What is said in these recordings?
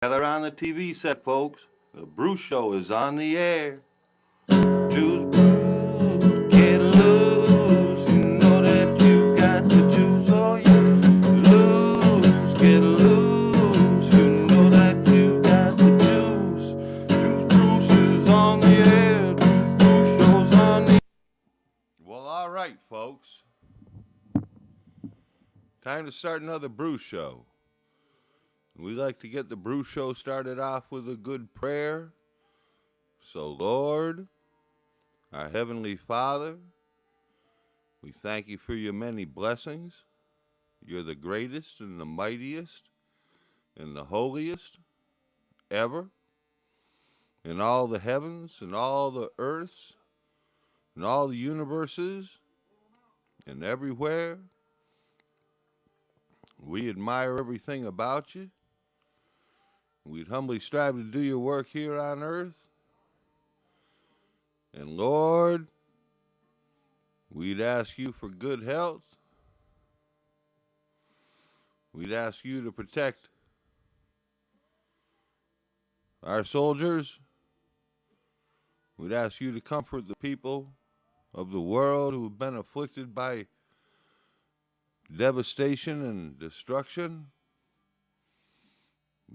Gather on the TV set, folks. The Bruce Show is on the air. Juice Brews, get loose. You know that you got the juice, oh you lose. Get loose. You know that you got the juice. Juice Brews is on the air. Juice Brews Show's on the air. Well, all right, folks. Time to start another Brew Show. We like to get the Brew Show started off with a good prayer. So, Lord, our Heavenly Father, we thank you for your many blessings. You're the greatest and the mightiest and the holiest ever in all the heavens and all the earths and all the universes and everywhere. We admire everything about you. We'd humbly strive to do your work here on earth. And Lord, we'd ask you for good health. We'd ask you to protect our soldiers. We'd ask you to comfort the people of the world who have been afflicted by devastation and destruction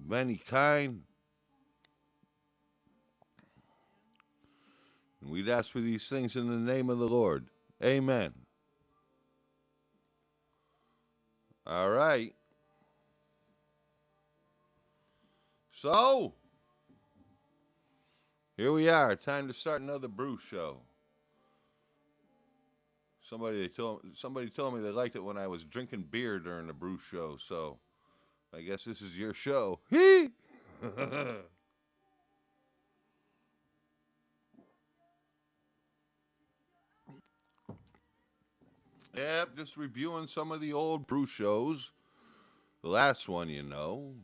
of any kind. And we'd ask for these things in the name of the Lord. Amen. All right. So, here we are. Time to start another Brew Show. Somebody told me they liked it when I was drinking beer during the Brew Show, so I guess this is your show. Hee! Yep, just reviewing some of the old Brew Shows. The last one, you know.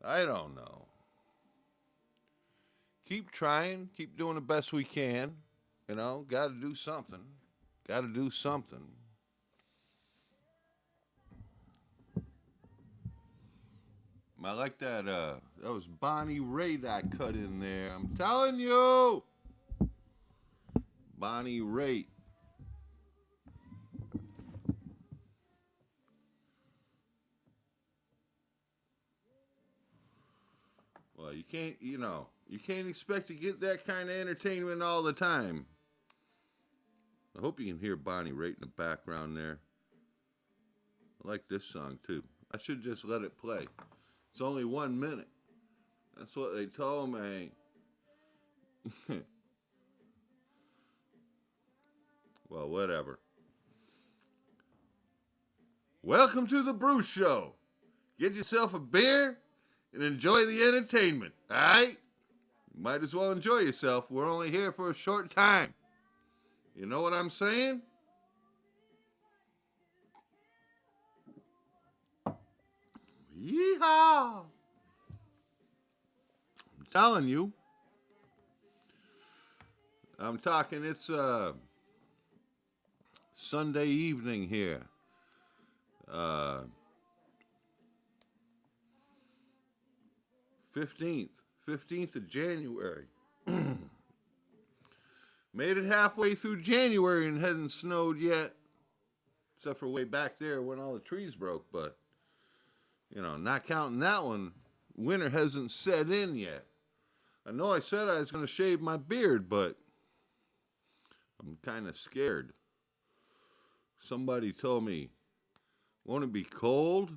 I don't know. Keep trying, keep doing the best we can. You know, got to do something. Got to do something. I like that. That was Bonnie Raitt that cut in there. I'm telling you. Bonnie Raitt. Well, you can't expect to get that kind of entertainment all the time. I hope you can hear Bonnie Raitt in the background there. I like this song too. I should just let it play. It's only 1 minute. That's what they told me. Well, whatever. Welcome to the Brew Show. Get yourself a beer and enjoy the entertainment, all right? You might as well enjoy yourself. We're only here for a short time. You know what I'm saying? Yeehaw! I'm telling you. I'm talking, it's Sunday evening here. 15th of January. Made it halfway through January and hadn't snowed yet. Except for way back there when all the trees broke. But, you know, not counting that one, winter hasn't set in yet. I know I said I was going to shave my beard, but I'm kind of scared. Somebody told me, won't it be cold?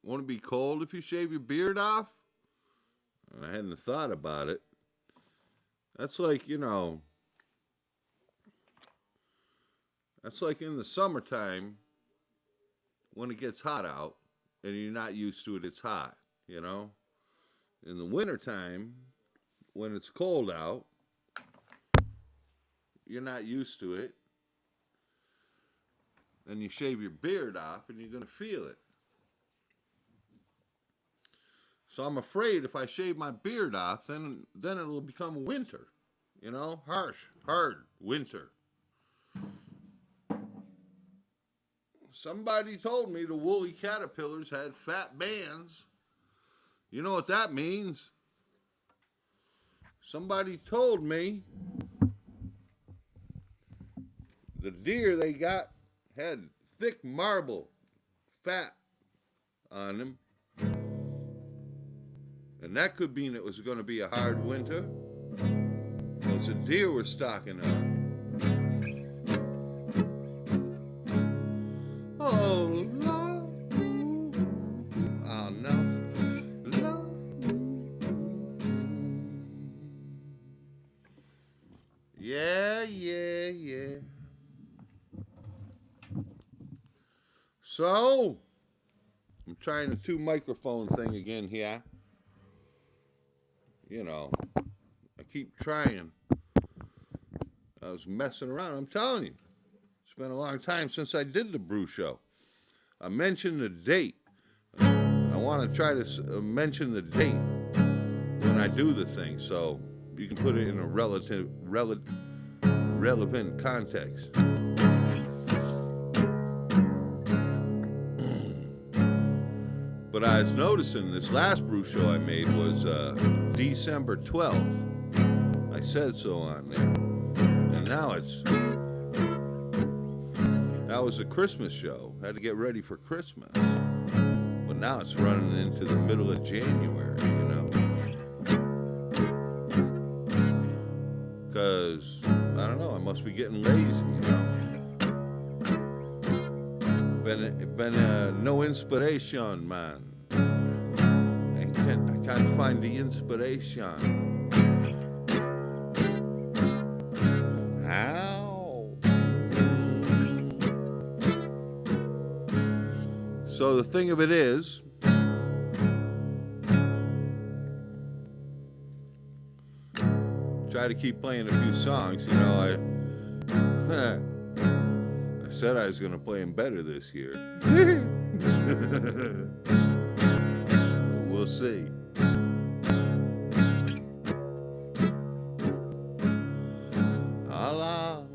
Won't it be cold if you shave your beard off? And I hadn't thought about it. That's like, you know, that's like in the summertime when it gets hot out and you're not used to it, it's hot, you know. In the wintertime, when it's cold out, you're not used to it. And you shave your beard off and you're going to feel it. So I'm afraid if I shave my beard off, then it'll become winter. You know, harsh, hard winter. somebody told me the woolly caterpillars had fat bands. You know what that means? Somebody told me the deer they got had thick marble fat on them. And that could mean it was going to be a hard winter. Because the deer were stocking up. Oh, Lord. Oh, no. Lord. Yeah. So, I'm trying the 2 microphone thing again here. You know, I keep trying. I was messing around. I'm telling you, it's been a long time since I did the brew show. I mentioned the date. I want to try to mention the date when I do the thing, so you can put it in a relevant context. But I was noticing this last brew show I made was December 12th. I said so on there. And now that was a Christmas show. Had to get ready for Christmas. But now it's running into the middle of January, you know. Because, I don't know, I must be getting lazy, you know. Been no inspiration, man. I can't find the inspiration. How? So the thing of it is, try to keep playing a few songs. You know, I said I was going to play them better this year. We'll see. Allah.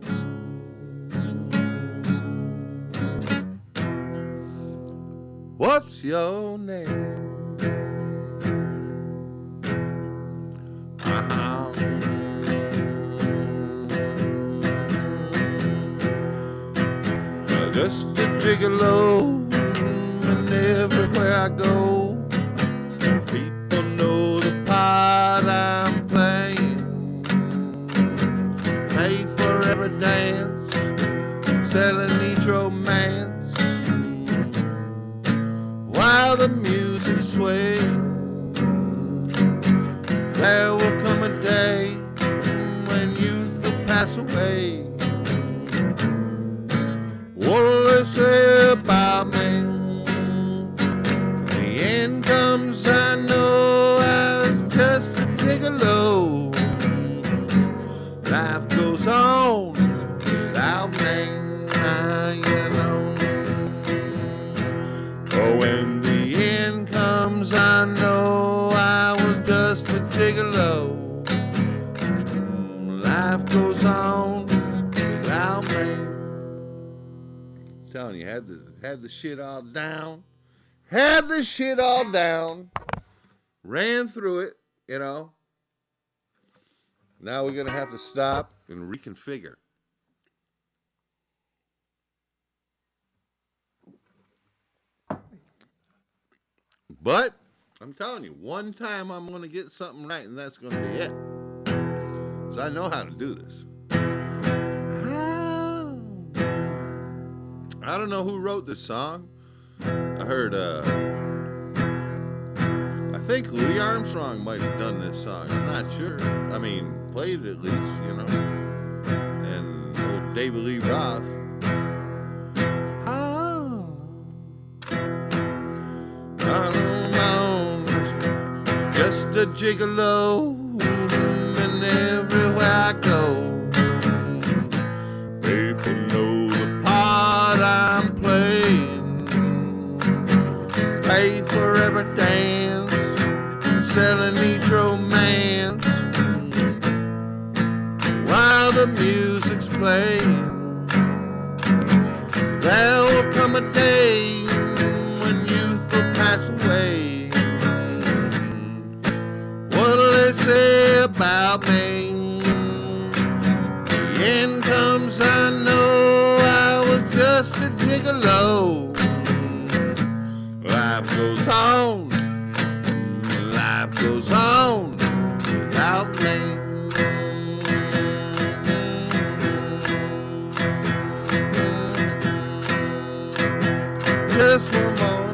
What's your name? Just a gigolo, and everywhere I go, people know the part I'm playing. Pay for every dance, selling each romance, while the music sways. There will come a day when youth will pass away. What will they say about me? The end comes, I know, as just a gigolo. Life goes on without me, you know. Oh, when the end comes, I know I was just a gigolo. Life goes on without me. Telling you, had the shit all down, ran through it, you know. Now we're gonna have to stop and reconfigure. But I'm telling you, one time I'm gonna get something right, and that's gonna be it. 'Cause I know how to do this. I don't know who wrote this song. I heard, I think Louis Armstrong might have done this song. I'm not sure. I mean, played it at least, you know. And old David Lee Roth. Just a gigolo, and everywhere I go, people know the part I'm playing. Pay for every dance, selling each romance, while the music's playing. There will come come a day when youth will pass away. What'll they say about me? The end comes, I know I was just a gigolo. Life goes on, life goes on without me. Just one more,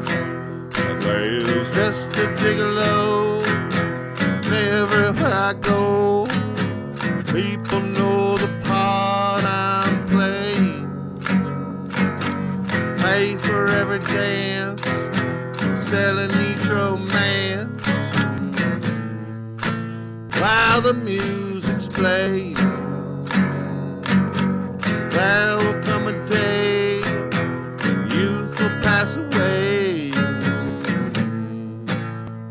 I say it was just a gigolo. And everywhere I go, people know the part I'm playing. Pay for every dance, selling neat romance while the music's playing. There will come a day when youth will pass away.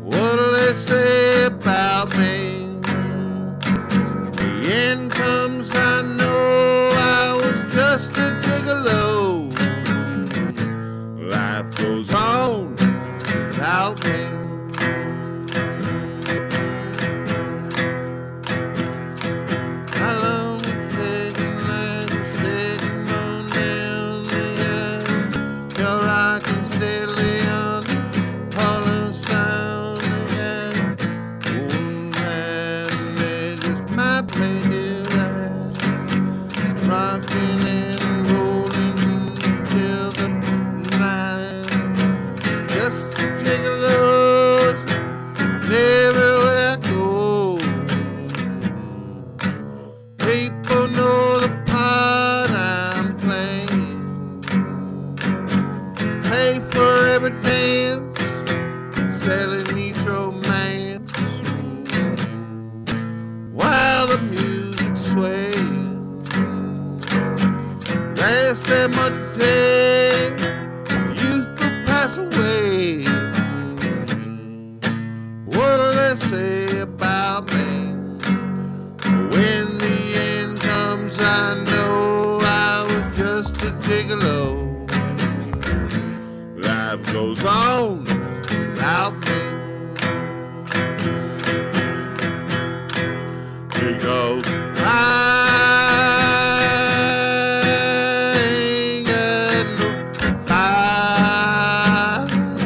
What'll they say about me? The end comes, I know I was just a gigolo. Life goes on without me. How long is shaking like a shaking on down the aisle? You're rocking steadily on the hollow sound. One man, they just might make it right. Rocking and rolling till the night. Just a gigolo everywhere I go. People know the part I'm playing. Pay for every dance, selling neat romance while the music's swaying. They say my day youth will pass away. What'll they say about me? When the end comes, I know I was just a gigolo. Life goes on without me. Because I ain't got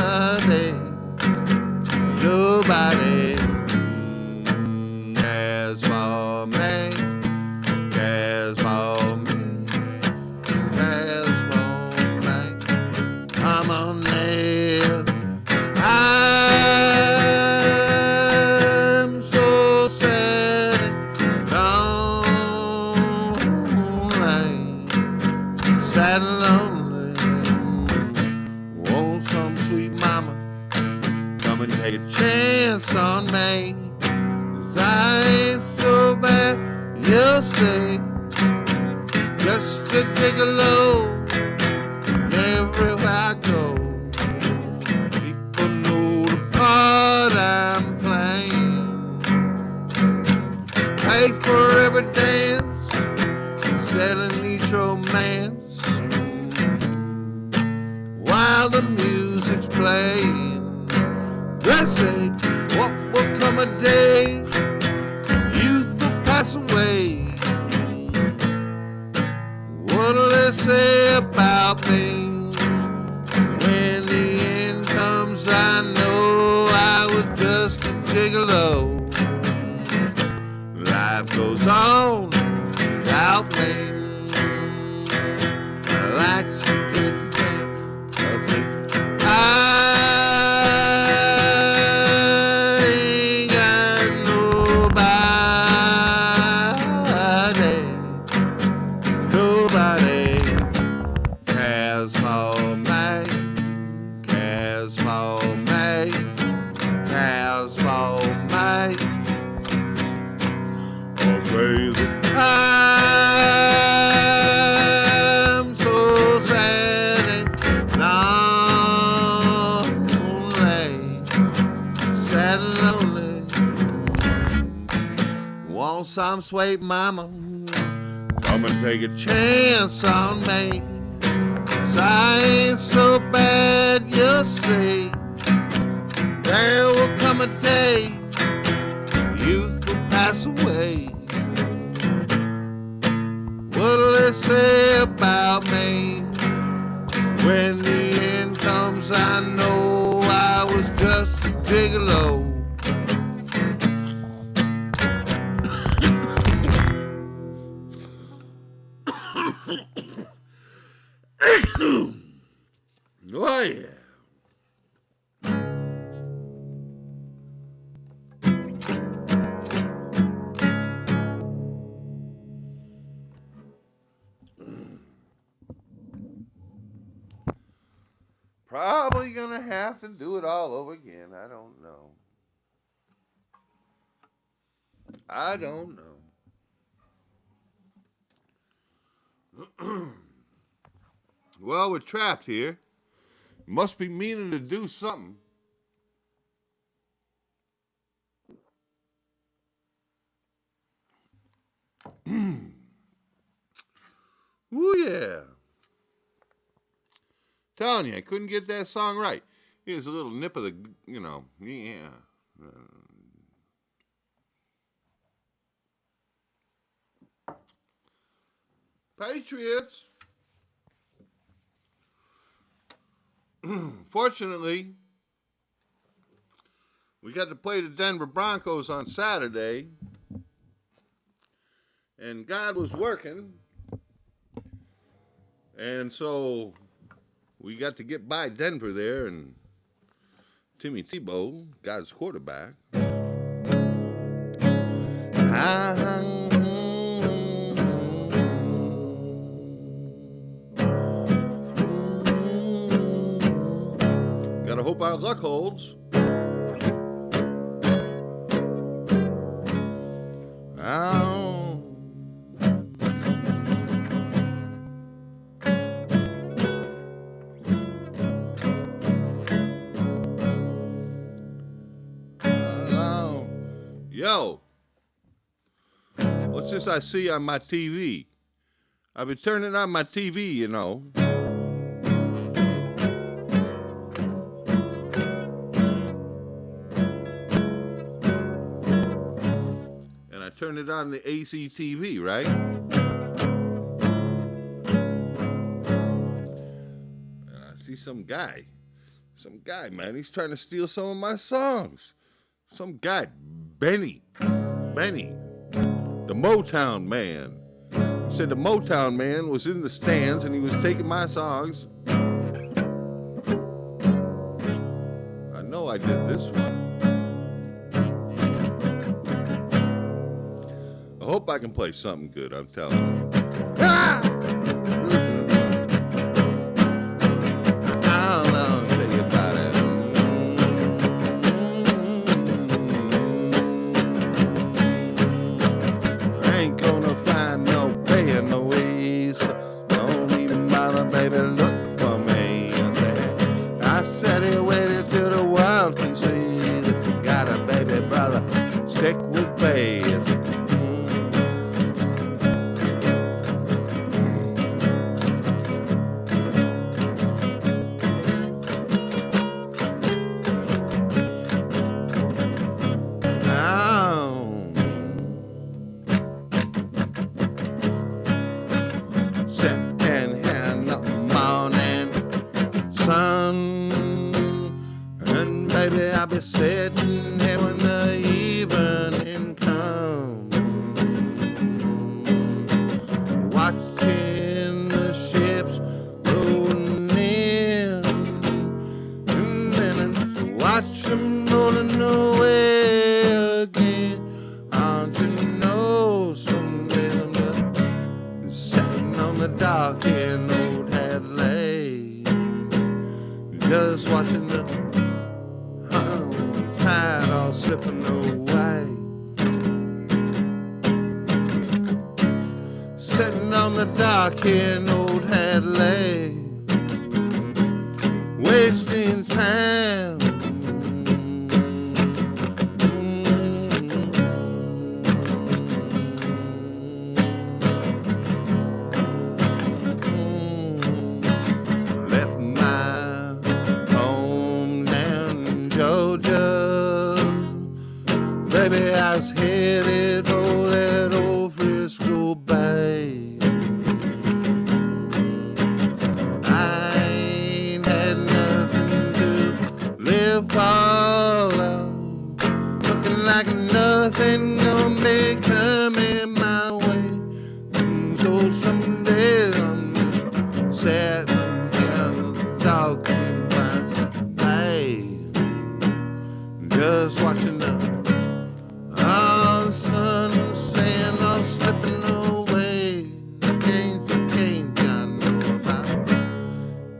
nobody, nobody cares for me, cares for me, cares for me. I'm on there. I'm so sad and lonely, sad and lonely. Want some sweet mama come and take a chance on me? 'Cause I ain't so bad, you'll say. Just a gigolo everywhere I go. People know the part I'm playing. Pay for every dance, selling neat romance while the music's playing. They say, what will come a day youth will pass away. What'll they say about me? When the end comes, I know I was just a gigolo. Life goes on without me. I like some good times. I think I ain't got nobody, nobody cares for me, cares for me, cares for me. Oh, crazy. I'm so sad and lonely, sad and lonely. Want some sweet mama, come and take a chance on me. I ain't so bad, you say. There will come a day youth will pass away. What'll they say about me? When the end comes, I know I was just a gigolo. Oh, yeah. Probably gonna have to do it all over again. I don't know. I don't know. Well, we're trapped here. Must be meaning to do something. Ooh, yeah. Telling you, I couldn't get that song right. Here's a little nip of the, yeah. Patriots. Fortunately, we got to play the Denver Broncos on Saturday, and God was working, and so we got to get by Denver there, and Timmy Tebow, God's quarterback. Gotta hope our luck holds. Yo, what's this I see on my TV? I've been turning on my TV, And I turned it on the AC TV, right? And I see some guy, man, he's trying to steal some of my songs. Some guy, Benny, the Motown man. He said the Motown man was in the stands and he was taking my songs. I know I did this one. I hope I can play something good, I'm telling you. Ah! I'll tell you about it. Ain't gonna find no paying no ways. Don't even bother, baby, look for me. I said he waited till the world can see that you got a baby brother. Stick with bass. I'll be sitting here when the evening comes, watching the ships rolling in, and then watch them rolling away again. Aren't you know someday I'm just sitting on the dock in old Adelaide, just watching the tide all slipping away, sitting on the dock in old Adelaide, wasting time. Baby, I was headed for that old Frisco Bay. I ain't had nothing to live for, looking like nothing gonna be coming my way. So some days I'm just sitting down talking my way, just watching the sun sand all slipping away. Change I know about.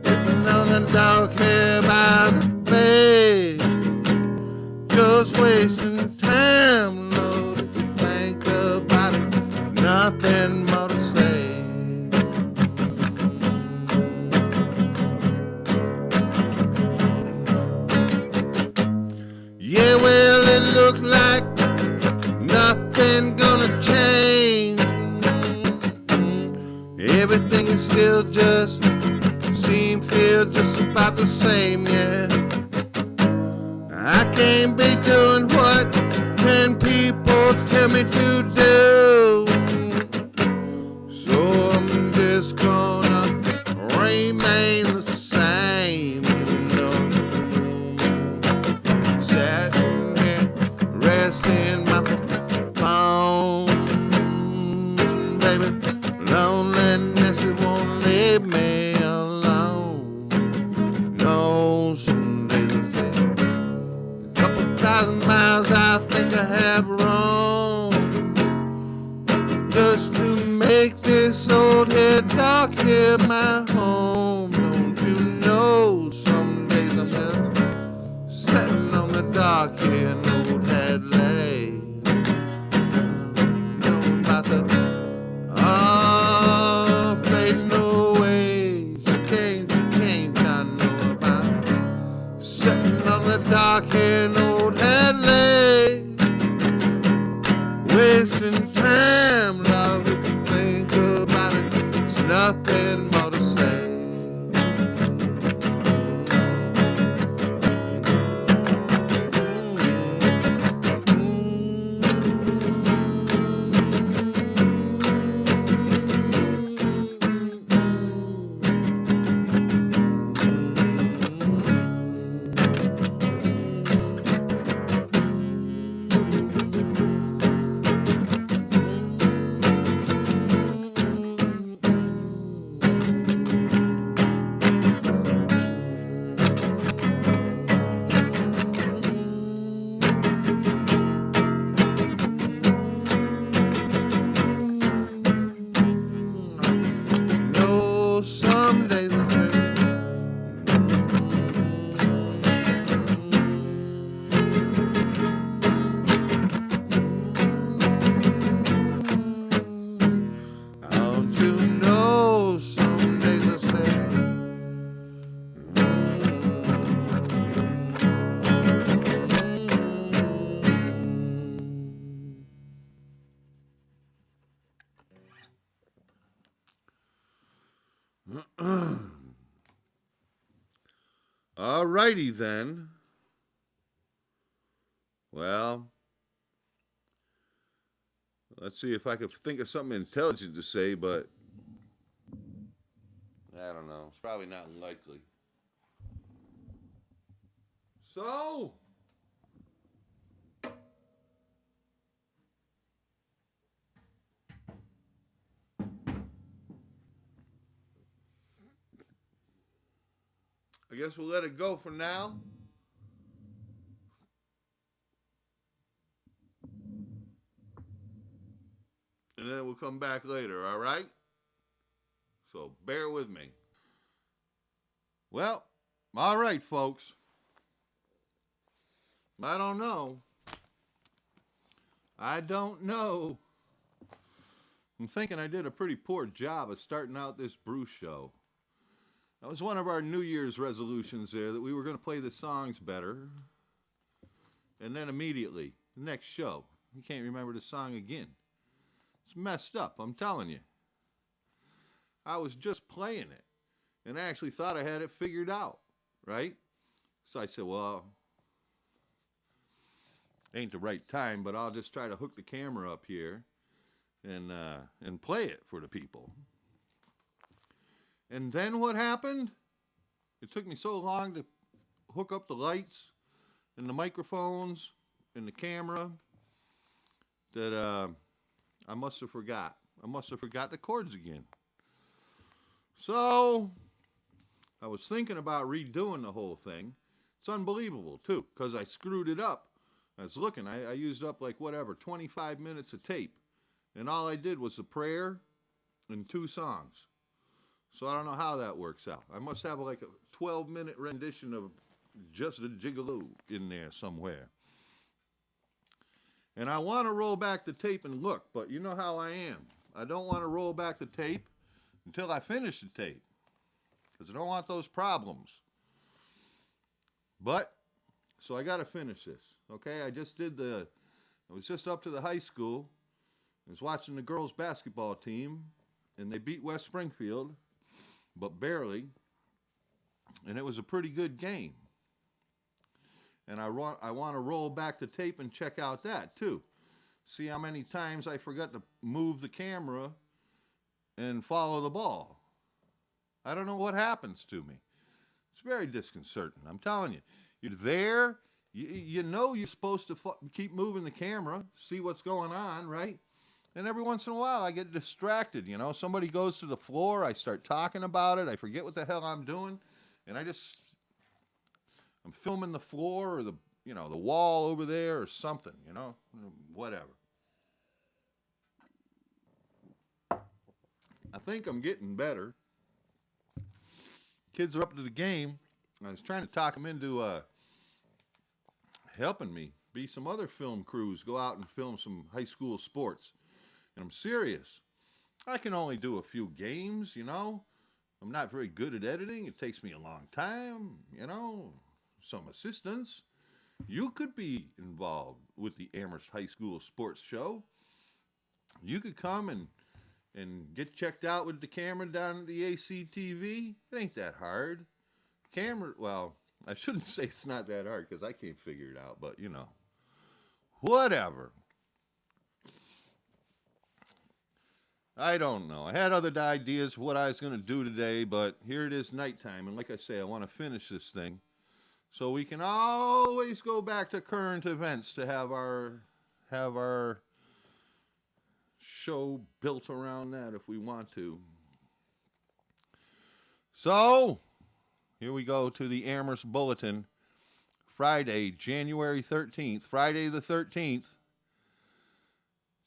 Dipping on the dark hair by the bay. Just wasting time, Lord, if you think about it. Nothing more to say. Yeah, well, it looked like nothing gonna change. Everything is still just feel just about the same, yeah. I can't be doing what 10 people tell me to do. So I'm just gonna remain the same, you know. Sitting here, resting my bones, baby. Loneliness, it won't leave me alone. No, some days I say, a couple thousand miles I think I have roamed, just to make this old head dark here my home. Don't you know, some days I'm just sitting on the dock here in old head lay. Know about the fading away. Change I know about. Sitting on the dock here in old head lay. Wasting time, love, if you think about it. There's nothing more to say. No, some days I say, don't you know, some days I say, all righty then. Well, let's see if I could think of something intelligent to say, but I don't know. It's probably not likely. So, I guess we'll let it go for now. And then we'll come back later, all right? So bear with me. Well, all right, folks. I don't know. I'm thinking I did a pretty poor job of starting out this Bruce show. That was one of our New Year's resolutions there, that we were going to play the songs better. And then immediately, the next show, you can't remember the song again. It's messed up, I'm telling you. I was just playing it, and I actually thought I had it figured out, right? So I said, well, Ain't the right time, but I'll just try to hook the camera up here and play it for the people. And then what happened? It took me so long to hook up the lights and the microphones and the camera that I must have forgot. I must have forgot the chords again. So I was thinking about redoing the whole thing. It's unbelievable, too, because I screwed it up. I was looking. I used up, 25 minutes of tape. And all I did was a prayer and 2 songs. So I don't know how that works out. I must have a 12-minute rendition of Just a Gigolo in there somewhere. And I want to roll back the tape and look, but you know how I am. I don't want to roll back the tape until I finish the tape, because I don't want those problems. But, so I got to finish this, okay? I was just up to the high school. I was watching the girls' basketball team, and they beat West Springfield, but barely, and it was a pretty good game. And I want to roll back the tape and check out that, too. See how many times I forgot to move the camera and follow the ball. I don't know what happens to me. It's very disconcerting. I'm telling you. You're there. You know you're supposed to keep moving the camera, see what's going on, right? And every once in a while I get distracted, you know. Somebody goes to the floor. I start talking about it. I forget what the hell I'm doing. And I'm filming the floor or the wall over there or something, whatever. I think I'm getting better. Kids are up to the game. I was trying to talk them into helping me be some other film crews, go out and film some high school sports. And I'm serious. I can only do a few games, I'm not very good at editing. It takes me a long time, some assistance. You could be involved with the Amherst High School Sports Show. You could come and get checked out with the camera down at the ACTV. It ain't that hard. Well, I shouldn't say it's not that hard because I can't figure it out, but whatever. I don't know. I had other ideas for what I was going to do today, but here it is nighttime, and like I say, I want to finish this thing so we can always go back to current events to have our show built around that if we want to. So, here we go to the Amherst Bulletin. Friday, January 13th, Friday the 13th,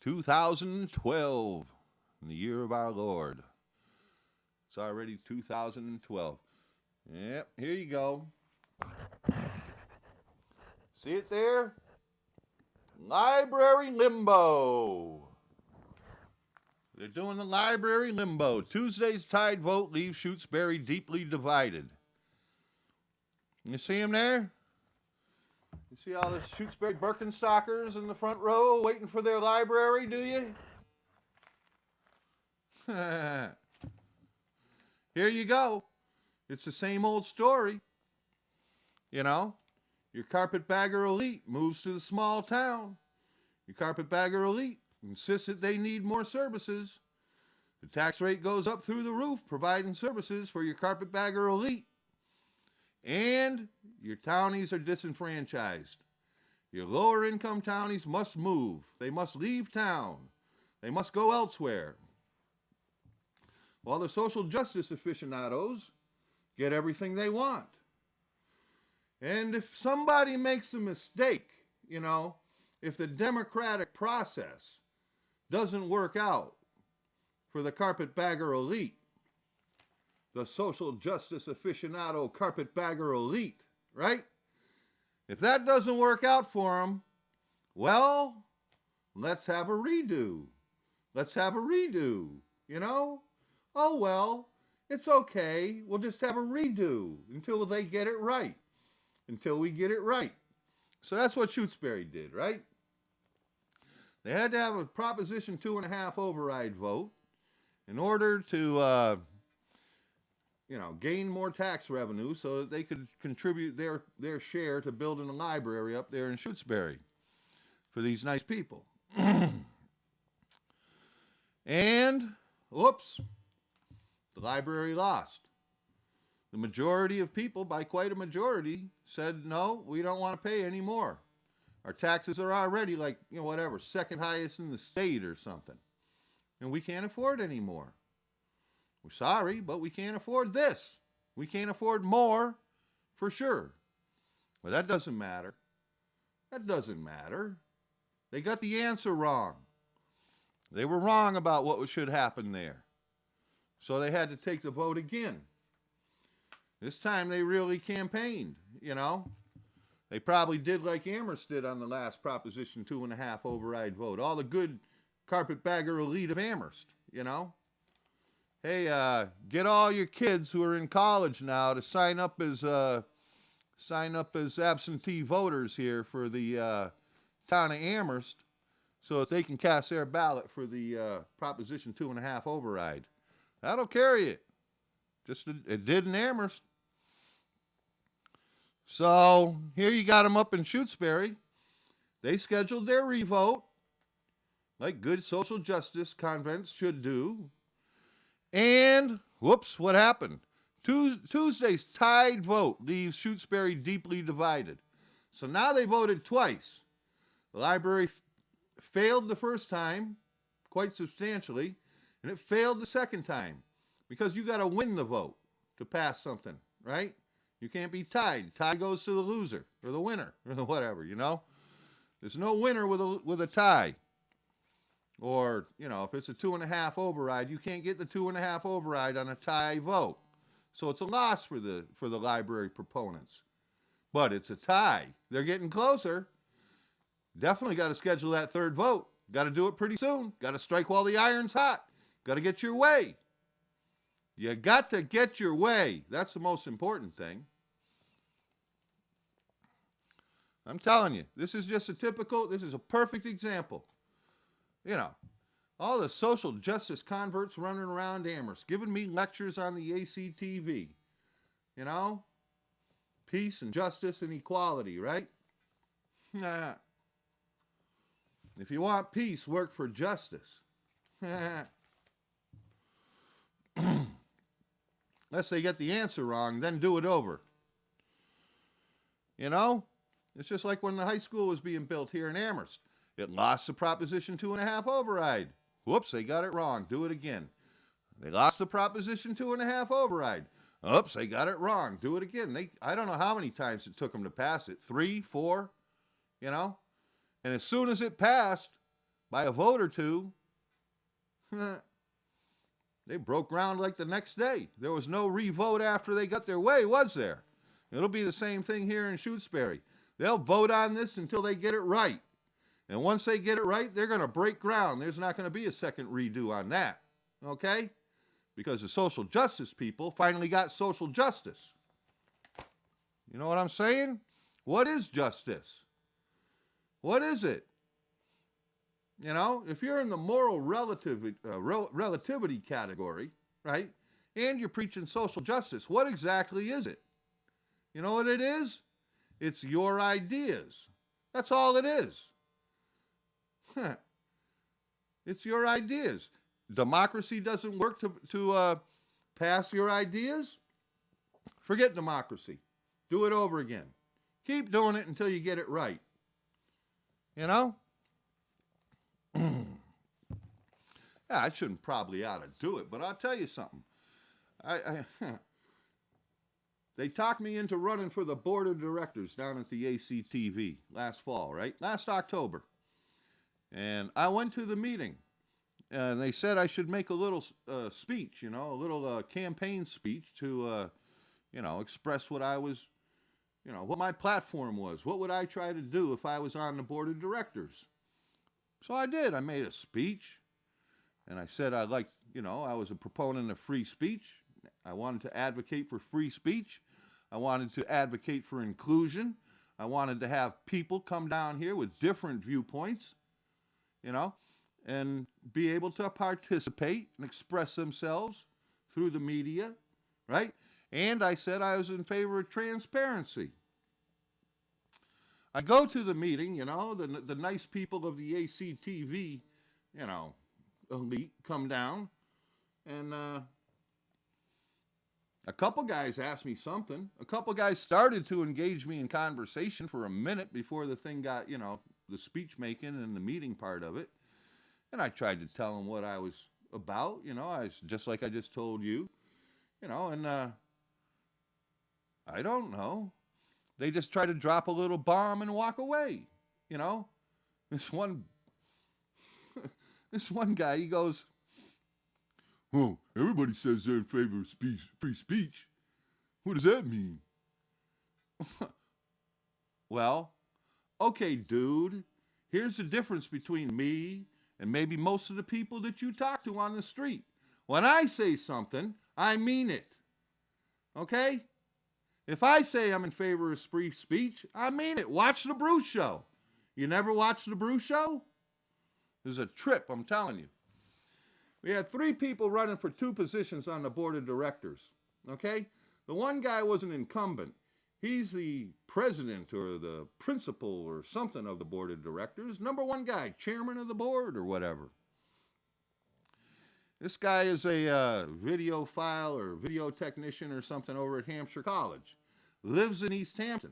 2012, in the year of our Lord. It's already 2012. Yep, here you go. See it there? Library Limbo. They're doing the Library Limbo. Tuesday's tied vote leaves Shutesbury deeply divided. You see them there? You see all the Shutesbury Birkenstockers in the front row waiting for their library, do you? Here you go. It's the same old story. Your carpetbagger elite moves to the small town. Your carpetbagger elite insists that they need more services. The tax rate goes up through the roof, providing services for your carpetbagger elite. And your townies are disenfranchised. Your lower income townies must move. They must leave town. They must go elsewhere. While the social justice aficionados get everything they want. And if somebody makes a mistake, if the democratic process doesn't work out for the carpetbagger elite, the social justice aficionado carpetbagger elite, right? If that doesn't work out for them, well, let's have a redo. Let's have a redo, Oh, well, it's okay. We'll just have a redo until they get it right. Until we get it right. So that's what Shutesbury did, right? They had to have a Proposition 2.5 override vote in order to, gain more tax revenue so that they could contribute their share to building a library up there in Shutesbury. for these nice people. And, whoops, the library lost. The majority of people, by quite a majority, said, no, we don't want to pay any more. Our taxes are already like, whatever, second highest in the state or something. And we can't afford any more. We're sorry, but we can't afford this. We can't afford more, for sure. But that doesn't matter. That doesn't matter. They got the answer wrong. They were wrong about what should happen there. So they had to take the vote again. This time they really campaigned, They probably did like Amherst did on the last Proposition 2.5 override vote. All the good carpetbagger elite of Amherst, Hey, get all your kids who are in college now to sign up as absentee voters here for the town of Amherst so that they can cast their ballot for the Proposition 2.5 override. That'll carry it. Just it did in Amherst. So here you got them up in Shutesbury. They scheduled their revote, like good social justice convents should do. And, whoops, what happened? Tuesday's tied vote leaves Shutesbury deeply divided. So now they voted twice. The library failed the first time, quite substantially, and it failed the second time because you got to win the vote to pass something, right? You can't be tied. Tie goes to the loser or the winner or the whatever, There's no winner with a tie. Or, if it's a 2.5 override, you can't get the 2.5 override on a tie vote. So it's a loss for the library proponents. But it's a tie. They're getting closer. Definitely got to schedule that third vote. Got to do it pretty soon. Got to strike while the iron's hot. Got to get your way. You got to get your way. That's the most important thing. I'm telling you, this is a perfect example. All the social justice converts running around Amherst, giving me lectures on the ACTV. Peace and justice and equality, right? Nah. If you want peace, work for justice. Unless they get the answer wrong, then do it over. It's just like when the high school was being built here in Amherst. It lost the Proposition 2.5 override. Whoops, they got it wrong. Do it again. They lost the Proposition 2.5 override. Oops, they got it wrong. Do it again. I don't know how many times it took them to pass it. 3, 4, And as soon as it passed by a vote or two, they broke ground like the next day. There was no re-vote after they got their way, was there? It'll be the same thing here in Shutesbury. They'll vote on this until they get it right. And once they get it right, they're going to break ground. There's not going to be a second redo on that. Okay? Because the social justice people finally got social justice. You know what I'm saying? What is justice? What is it? If you're in the moral relativity category, right, and you're preaching social justice, what exactly is it? You know what it is? It's your ideas. That's all it is. It's your ideas. Democracy doesn't work to pass your ideas? Forget democracy. Do it over again. Keep doing it until you get it right. Yeah, I shouldn't probably ought to do it, but I'll tell you something. They talked me into running for the board of directors down at the ACTV last fall, right? Last October. And I went to the meeting, and they said I should make a little speech, a little campaign speech to, express what I was, what my platform was. What would I try to do if I was on the board of directors? So I did. I made a speech, and I said I was a proponent of free speech. I wanted to advocate for free speech. I wanted to advocate for inclusion. I wanted to have people come down here with different viewpoints, and be able to participate and express themselves through the media, right? And I said I was in favor of transparency. I go to the meeting, you know, the nice people of the ACTV, you know, elite come down, and a couple guys asked me something. A couple guys started to engage me in conversation for a minute before the thing got, you know, the speech making and the meeting part of it. And I tried to tell them what I was about, you know, I was just like I just told you, you know, and I don't know. They just try to drop a little bomb and walk away, you know. This one this one guy, he goes, "Oh, everybody says they're in favor of free speech. What does that mean?" Well, okay, dude, here's the difference between me and maybe most of the people that you talk to on the street. When I say something, I mean it. Okay? If I say I'm in favor of free speech, I mean it. Watch the Bruce Show. You never watched the Bruce Show? There's a trip, I'm telling you. We had 3 people running for 2 positions on the board of directors. Okay? The one guy was an incumbent. He's the president or the principal or something of the board of directors. Number 1 guy, chairman of the board or whatever. This guy is a video file or video technician or something over at Hampshire College. Lives in East Hampton.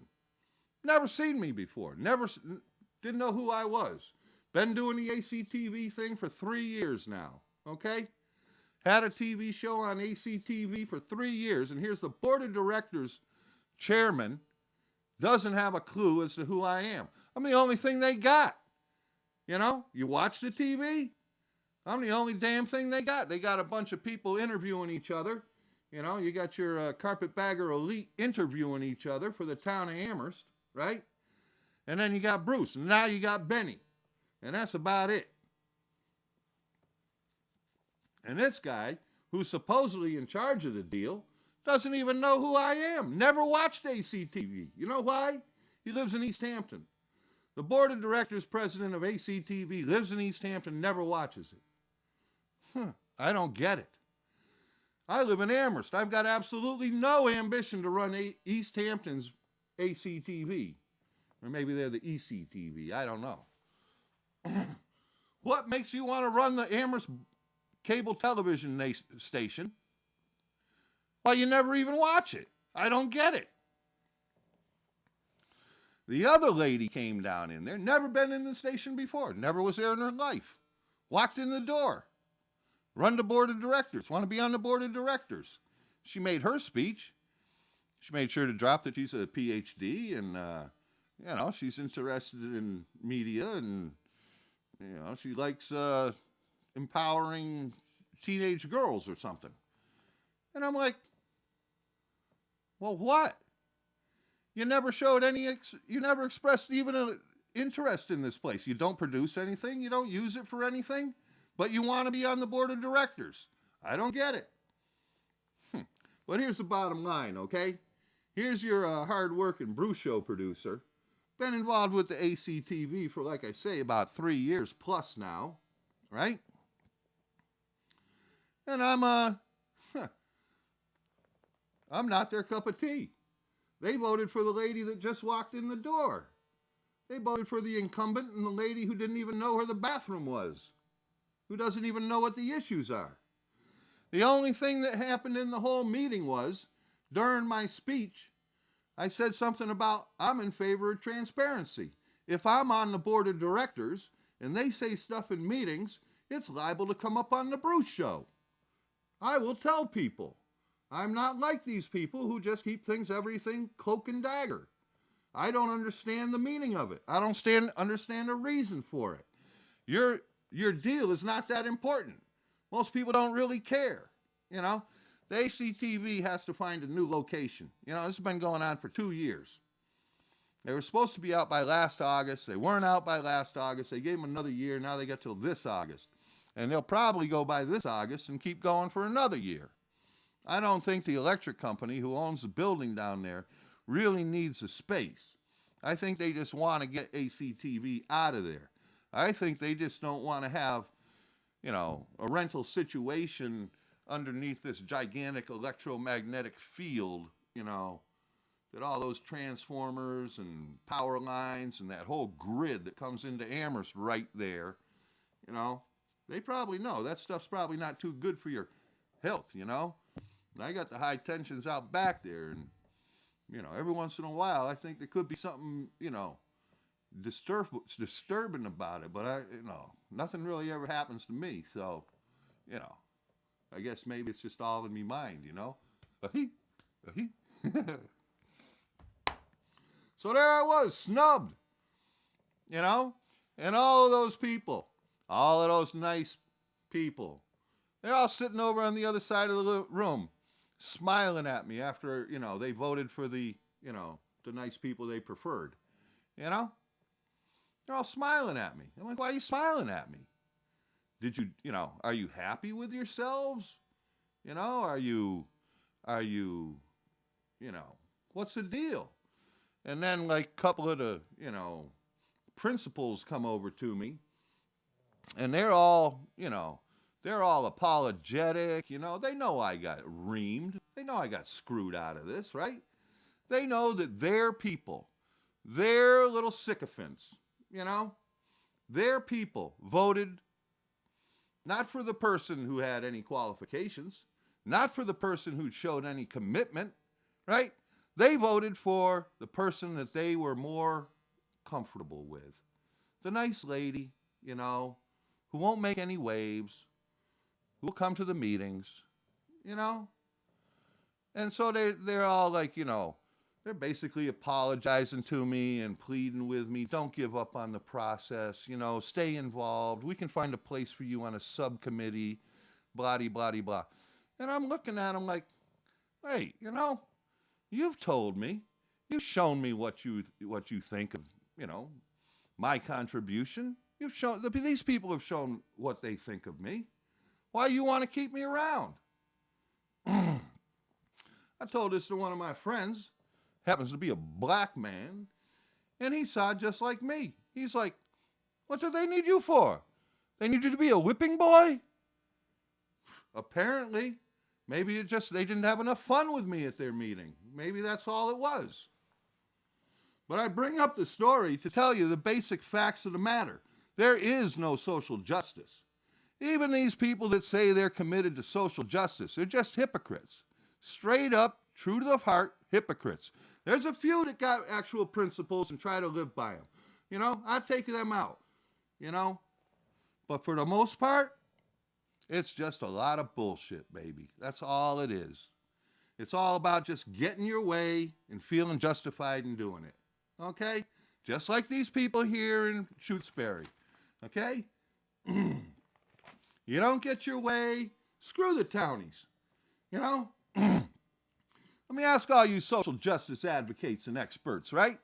Never seen me before. Didn't know who I was. Been doing the ACTV thing for 3 years now. Okay? Had a TV show on ACTV for 3 years, and here's the board of directors chairman doesn't have a clue as to who I am. I'm the only thing they got. You know, you watch the TV, I'm the only damn thing they got. They got a bunch of people interviewing each other. You know, you got your carpetbagger elite interviewing each other for the town of Amherst, right? And then you got Bruce, and now you got Benny. And that's about it. And this guy, who's supposedly in charge of the deal, doesn't even know who I am. Never watched ACTV. You know why? He lives in East Hampton. The board of directors president of ACTV lives in East Hampton, never watches it. I don't get it. I live in Amherst. I've got absolutely no ambition to run East Hampton's ACTV. Or maybe they're the ECTV. I don't know. What makes you want to run the Amherst cable television station? Well, you never even watch it. I don't get it. The other lady came down in there, never been in the station before, never was there in her life. Walked in the door, run the board of directors, want to be on the board of directors. She made her speech. She made sure to drop that she's a PhD and, you know, she's interested in media and, you know, she likes empowering teenage girls or something. And I'm like, well, what? You never showed you never expressed even an interest in this place. You don't produce anything. You don't use it for anything, but you want to be on the board of directors. I don't get it. But here's the bottom line, okay? Here's your hard-working Bruce Show producer. Been involved with the ACTV for, like I say, about 3 years plus now, right? And I'm not their cup of tea. They voted for the lady that just walked in the door. They voted for the incumbent and the lady who didn't even know where the bathroom was, who doesn't even know what the issues are. The only thing that happened in the whole meeting was, during my speech, I said something about I'm in favor of transparency. If I'm on the board of directors and they say stuff in meetings, it's liable to come up on the Bruce Show. I will tell people. I'm not like these people who just keep everything cloak and dagger. I don't understand the meaning of it. I don't understand the reason for it. Your deal is not that important. Most people don't really care, you know. The ACTV has to find a new location. You know, this has been going on for 2 years. They were supposed to be out by last August. They weren't out by last August. They gave them another year. Now they got till this August. And they'll probably go by this August and keep going for another year. I don't think the electric company who owns the building down there really needs the space. I think they just want to get ACTV out of there. I think they just don't want to have, you know, a rental situation underneath this gigantic electromagnetic field, you know, that all those transformers and power lines and that whole grid that comes into Amherst right there, you know, they probably know that stuff's probably not too good for your health, you know. And I got the high tensions out back there, and, you know, every once in a while I think there could be something, you know, disturbing about it, but nothing really ever happens to me, so, you know, I guess maybe it's just all in me mind, you know. So there I was, snubbed, you know, and all of those people, all of those nice people, they're all sitting over on the other side of the room, smiling at me after, you know, they voted for the, you know, the nice people they preferred, you know. They're all smiling at me. I'm like, why are you smiling at me? Did you, you know, are you happy with yourselves? You know, are you, you know, what's the deal? And then, like, a couple of the, you know, principals come over to me, and they're all, you know, they're all apologetic. You know, they know I got reamed. They know I got screwed out of this, right? They know that their people, their little sycophants, you know, their people voted not for the person who had any qualifications, not for the person who showed any commitment, right? They voted for the person that they were more comfortable with. The nice lady, you know, who won't make any waves, who will come to the meetings, you know. And so they're all like, you know, they're basically apologizing to me and pleading with me, don't give up on the process, you know, stay involved. We can find a place for you on a subcommittee, blah, blah, blah. And I'm looking at them like, hey, you know, you've told me, you've shown me what you think of, you know, my contribution. You've shown, these people have shown what they think of me. Why you want to keep me around? I told this to one of my friends, happens to be a black man, and he saw just like me. He's like, what do they need you for? They need you to be a whipping boy? Apparently. Maybe it just, they didn't have enough fun with me at their meeting. Maybe that's all it was. But I bring up the story to tell you the basic facts of the matter. There is no social justice. Even these people that say they're committed to social justice, they're just hypocrites. Straight up, true to the heart, hypocrites. There's a few that got actual principles and try to live by them. You know, I take them out, you know. But for the most part, it's just a lot of bullshit, baby. That's all it is. It's all about just getting your way and feeling justified in doing it. Okay? Just like these people here in Shutesbury. Okay? You don't get your way, screw the townies. You know? Let me ask all you social justice advocates and experts, right?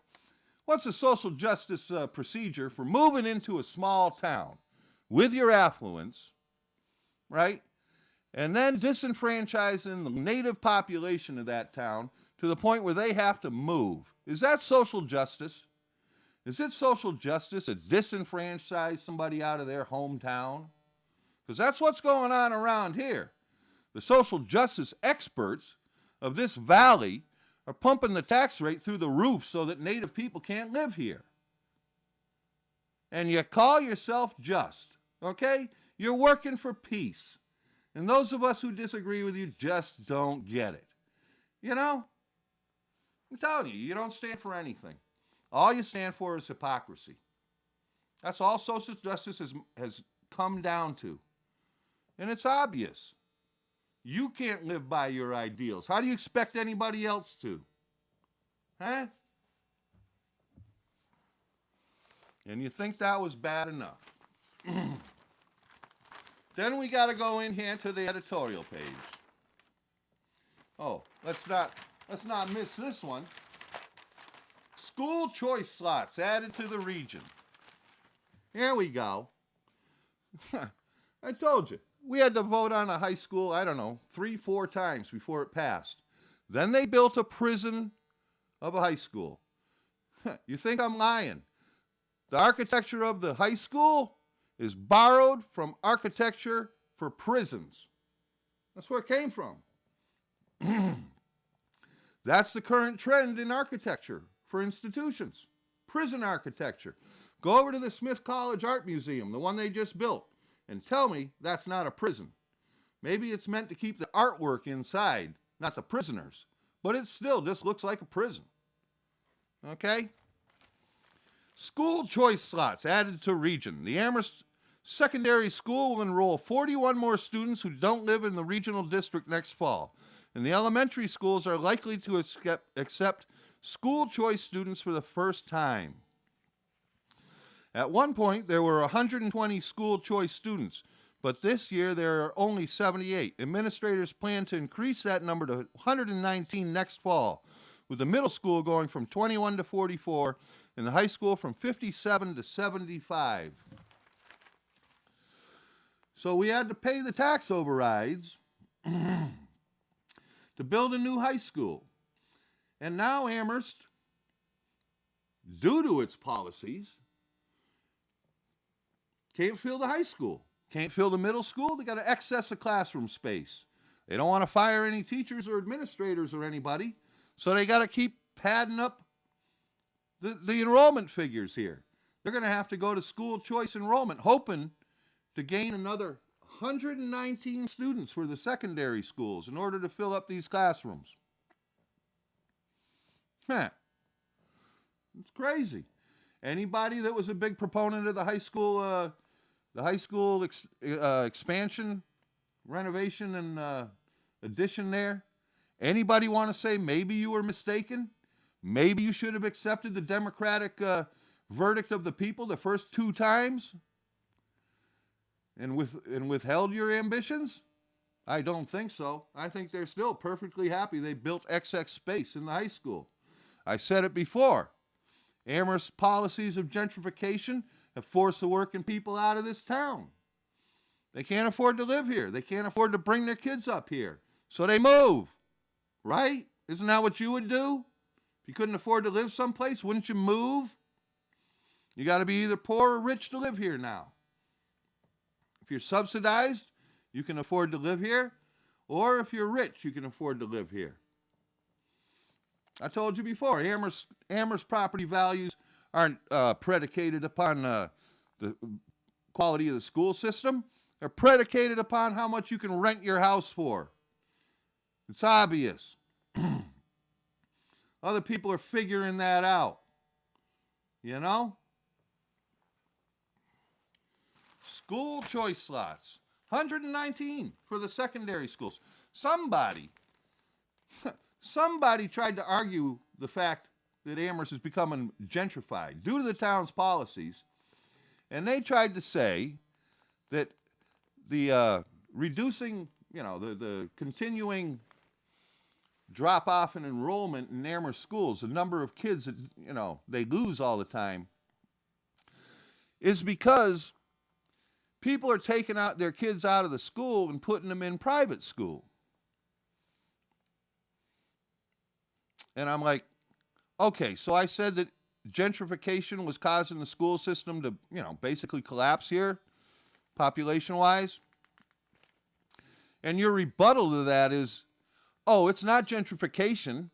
What's a social justice procedure for moving into a small town with your affluence, right? And then disenfranchising the native population of that town to the point where they have to move? Is that social justice? Is it social justice to disenfranchise somebody out of their hometown? Because that's what's going on around here. The social justice experts of this valley are pumping the tax rate through the roof so that native people can't live here. And you call yourself just, okay? You're working for peace. And those of us who disagree with you just don't get it. You know? I'm telling you, you don't stand for anything. All you stand for is hypocrisy. That's all social justice has come down to. And it's obvious. You can't live by your ideals. How do you expect anybody else to? Huh? And you think that was bad enough. Then we got to go in here to the editorial page. Oh, let's not miss this one. School choice slots added to the region. Here we go. I told you. We had to vote on a high school, 3-4 times before it passed. Then they built a prison of a high school. You think I'm lying? The architecture of the high school is borrowed from architecture for prisons. That's where it came from. That's the current trend in architecture for institutions. Prison architecture. Go over to the Smith College Art Museum, the one they just built, and tell me that's not a prison. Maybe it's meant to keep the artwork inside, not the prisoners. But it still just looks like a prison. Okay? School choice slots added to region. The Amherst Secondary School will enroll 41 more students who don't live in the regional district next fall. And the elementary schools are likely to accept school choice students for the first time. At one point, there were 120 school choice students, but this year there are only 78. Administrators plan to increase that number to 119 next fall, with the middle school going from 21 to 44 and the high school from 57 to 75. So we had to pay the tax overrides to build a new high school. And now Amherst, due to its policies, can't fill the high school, can't fill the middle school. They got an excess of classroom space. They don't want to fire any teachers or administrators or anybody, so they got to keep padding up the enrollment figures here. They're going to have to go to school choice enrollment, hoping to gain another 119 students for the secondary schools in order to fill up these classrooms. It's crazy. Anybody that was a big proponent of the high school expansion, renovation, and addition there, anybody want to say maybe you were mistaken? Maybe you should have accepted the democratic verdict of the people the first 2 times and withheld your ambitions? I don't think so. I think they're still perfectly happy they built XX space in the high school. I said it before. Amherst's policies of gentrification have forced the working people out of this town. They can't afford to live here. They can't afford to bring their kids up here. So they move, right? Isn't that what you would do? If you couldn't afford to live someplace, wouldn't you move? You got to be either poor or rich to live here now. If you're subsidized, you can afford to live here. Or if you're rich, you can afford to live here. I told you before, Amherst property values aren't predicated upon the quality of the school system. They're predicated upon how much you can rent your house for. It's obvious. Other people are figuring that out. You know? School choice slots. 119 for the secondary schools. Somebody tried to argue the fact that Amherst is becoming gentrified due to the town's policies, and they tried to say that the reducing, the continuing drop off in enrollment in Amherst schools, the number of kids that, they lose all the time, is because people are taking out their kids out of the school and putting them in private school. And I'm like, okay, so I said that gentrification was causing the school system to, basically collapse here, population-wise. And your rebuttal to that is, oh, it's not gentrification.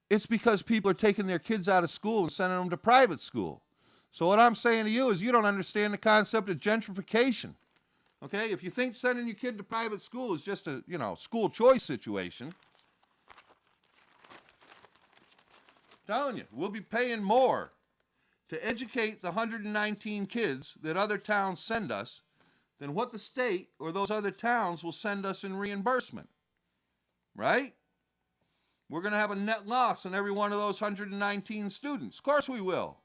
It's because people are taking their kids out of school and sending them to private school. So what I'm saying to you is you don't understand the concept of gentrification. Okay? If you think sending your kid to private school is just a, school choice situation, I'm telling you, we'll be paying more to educate the 119 kids that other towns send us than what the state or those other towns will send us in reimbursement. Right? We're going to have a net loss on every one of those 119 students. Of course we will.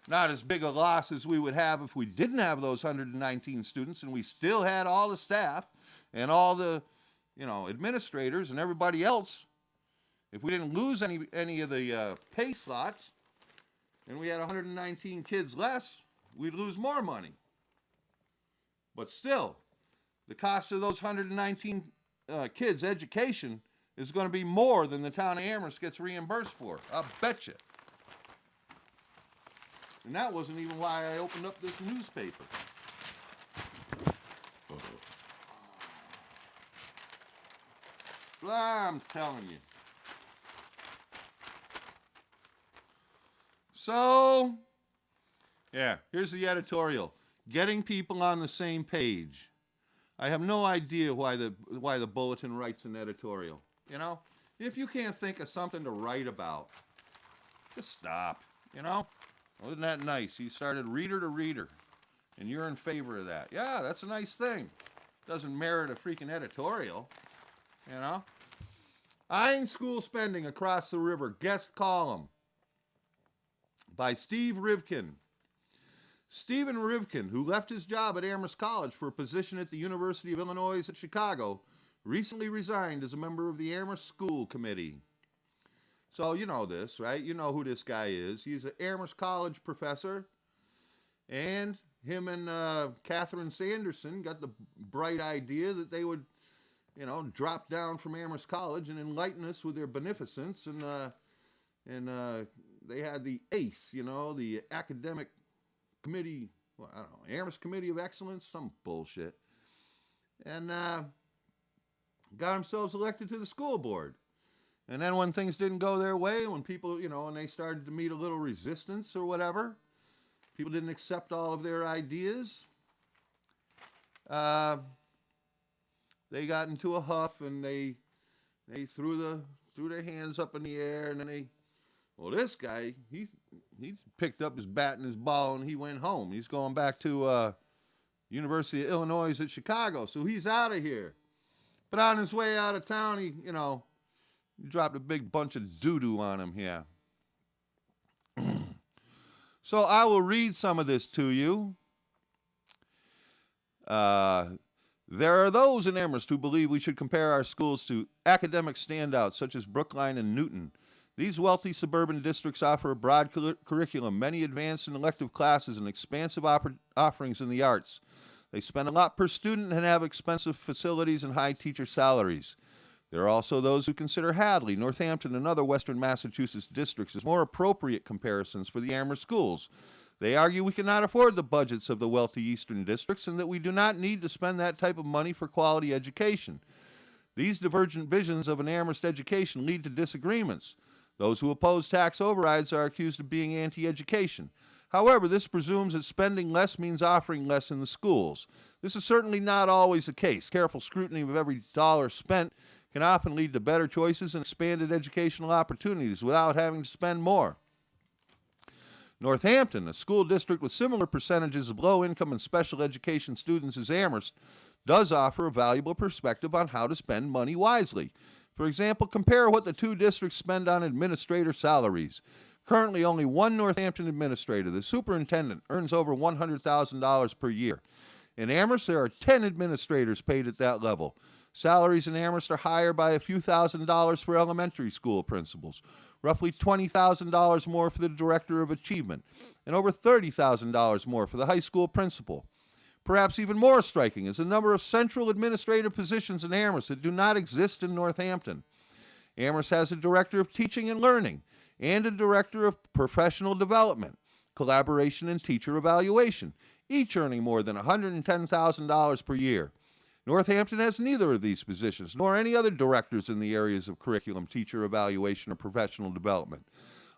Not as big a loss as we would have if we didn't have those 119 students and we still had all the staff and all the, administrators and everybody else. If we didn't lose any of the pay slots and we had 119 kids less, we'd lose more money. But still, the cost of those 119 kids' education is going to be more than the town of Amherst gets reimbursed for. I'll bet you. And that wasn't even why I opened up this newspaper. I'm telling you. So, yeah, here's the editorial. Getting people on the same page. I have no idea why the Bulletin writes an editorial. You know, if you can't think of something to write about, just stop. You know, wasn't that nice? You started reader to reader, and you're in favor of that. Yeah, that's a nice thing. Doesn't merit a freaking editorial. You know, eyeing school spending across the river. Guest column by Steve Rivkin. Stephen Rivkin, who left his job at Amherst College for a position at the University of Illinois at Chicago, recently resigned as a member of the Amherst School Committee. So you know this, right? You know who this guy is. He's an Amherst College professor, and him and Catherine Sanderson got the bright idea that they would, you know, drop down from Amherst College and enlighten us with their beneficence, and they had the ACE, you know, the Academic Committee, well, I don't know, Amherst Committee of Excellence, some bullshit, and got themselves elected to the school board. And then when things didn't go their way, when people, you know, and they started to meet a little resistance or whatever, people didn't accept all of their ideas, they got into a huff, and they threw their hands up in the air, and then well, this guy, he's picked up his bat and his ball, and he went home. He's going back to University of Illinois at Chicago, so he's out of here. But on his way out of town, he dropped a big bunch of doo-doo on him here. So I will read some of this to you. There are those in Amherst who believe we should compare our schools to academic standouts such as Brookline and Newton. These wealthy suburban districts offer a broad curriculum, many advanced and elective classes, and expansive offerings in the arts. They spend a lot per student and have expensive facilities and high teacher salaries. There are also those who consider Hadley, Northampton, and other western Massachusetts districts as more appropriate comparisons for the Amherst schools. They argue we cannot afford the budgets of the wealthy eastern districts and that we do not need to spend that type of money for quality education. These divergent visions of an Amherst education lead to disagreements. Those who oppose tax overrides are accused of being anti-education. However, this presumes that spending less means offering less in the schools. This is certainly not always the case. Careful scrutiny of every dollar spent can often lead to better choices and expanded educational opportunities without having to spend more. Northampton, a school district with similar percentages of low-income and special education students as Amherst, does offer a valuable perspective on how to spend money wisely. For example, compare what the two districts spend on administrator salaries. Currently, only one Northampton administrator, the superintendent, earns over $100,000 per year. In Amherst, there are 10 administrators paid at that level. Salaries in Amherst are higher by a few $1,000s for elementary school principals, roughly $20,000 more for the director of achievement, and over $30,000 more for the high school principal. Perhaps even more striking is the number of central administrative positions in Amherst that do not exist in Northampton. Amherst has a director of teaching and learning and a director of professional development, collaboration, and teacher evaluation, each earning more than $110,000 per year. Northampton has neither of these positions, nor any other directors in the areas of curriculum, teacher evaluation, or professional development.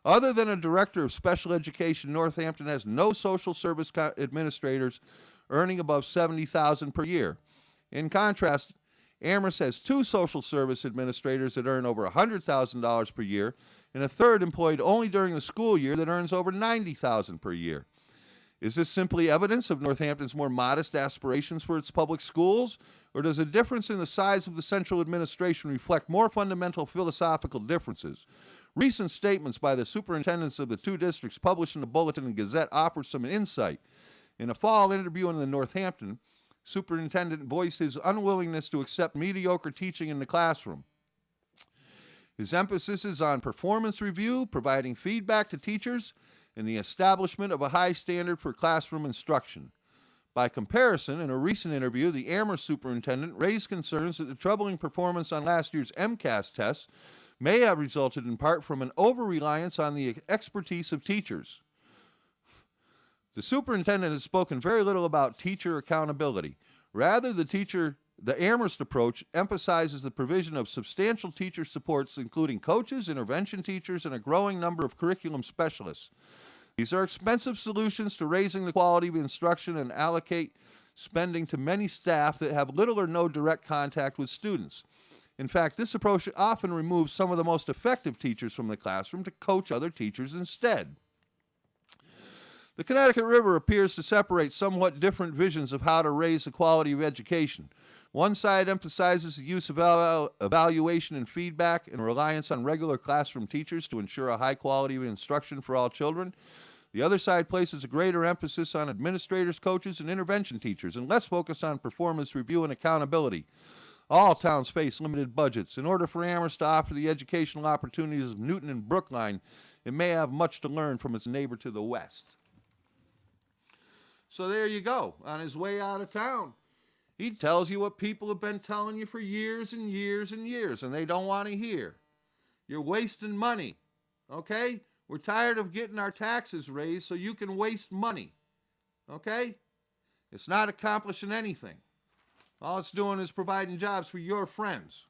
Other than a director of special education, Northampton has no social service administrators earning above $70,000 per year. In contrast, Amherst has two social service administrators that earn over $100,000 per year, and a third employed only during the school year that earns over $90,000 per year. Is this simply evidence of Northampton's more modest aspirations for its public schools, or does a difference in the size of the central administration reflect more fundamental philosophical differences? Recent statements by the superintendents of the two districts published in the Bulletin and Gazette offer some insight. In a fall interview in the Northampton, superintendent voiced his unwillingness to accept mediocre teaching in the classroom. His emphasis is on performance review, providing feedback to teachers, and the establishment of a high standard for classroom instruction. By comparison, in a recent interview, the Amherst superintendent raised concerns that the troubling performance on last year's MCAS tests may have resulted in part from an over-reliance on the expertise of teachers. The superintendent has spoken very little about teacher accountability. Rather, the The Amherst approach emphasizes the provision of substantial teacher supports, including coaches, intervention teachers, and a growing number of curriculum specialists. These are expensive solutions to raising the quality of instruction and allocate spending to many staff that have little or no direct contact with students. In fact, this approach often removes some of the most effective teachers from the classroom to coach other teachers instead. The Connecticut River appears to separate somewhat different visions of how to raise the quality of education. One side emphasizes the use of evaluation and feedback and reliance on regular classroom teachers to ensure a high quality of instruction for all children. The other side places a greater emphasis on administrators, coaches, and intervention teachers, and less focus on performance review and accountability. All towns face limited budgets. In order for Amherst to offer the educational opportunities of Newton and Brookline, it may have much to learn from its neighbor to the west. So there you go. On his way out of town, he tells you what people have been telling you for years and years and years, and they don't want to hear. You're wasting money, okay? We're tired of getting our taxes raised so you can waste money, okay? It's not accomplishing anything. All it's doing is providing jobs for your friends.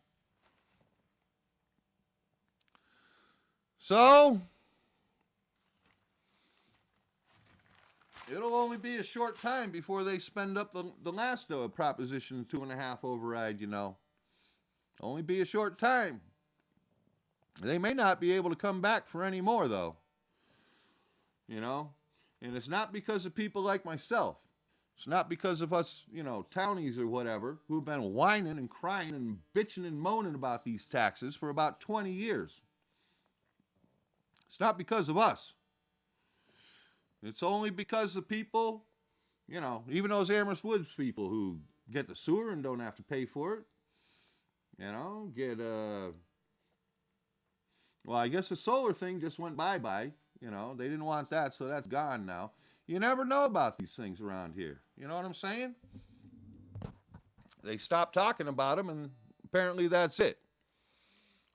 So, it'll only be a short time before they spend up the last Proposition 2.5 override, you know. Only be a short time. They may not be able to come back for any more, though. You know? And it's not because of people like myself. It's not because of us, you know, townies or whatever, who've been whining and crying and bitching and moaning about these taxes for about 20 years. It's not because of us. It's only because the people, you know, even those Amherst Woods people who get the sewer and don't have to pay for it, you know, well, I guess the solar thing just went bye-bye. You know, they didn't want that, so that's gone now. You never know about these things around here. You know what I'm saying? They stopped talking about them, and apparently that's it.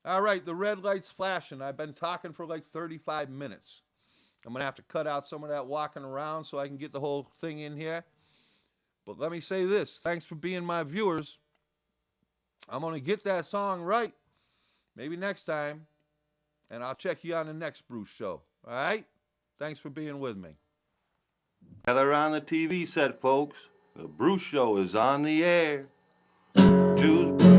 All right, the red light's flashing. I've been talking for like 35 minutes. I'm going to have to cut out some of that walking around so I can get the whole thing in here. But let me say this. Thanks for being my viewers. I'm going to get that song right. Maybe next time. And I'll check you on the next Bruce show. All right? Thanks for being with me. Gather on the TV set, folks. The Bruce Show is on the air. Choose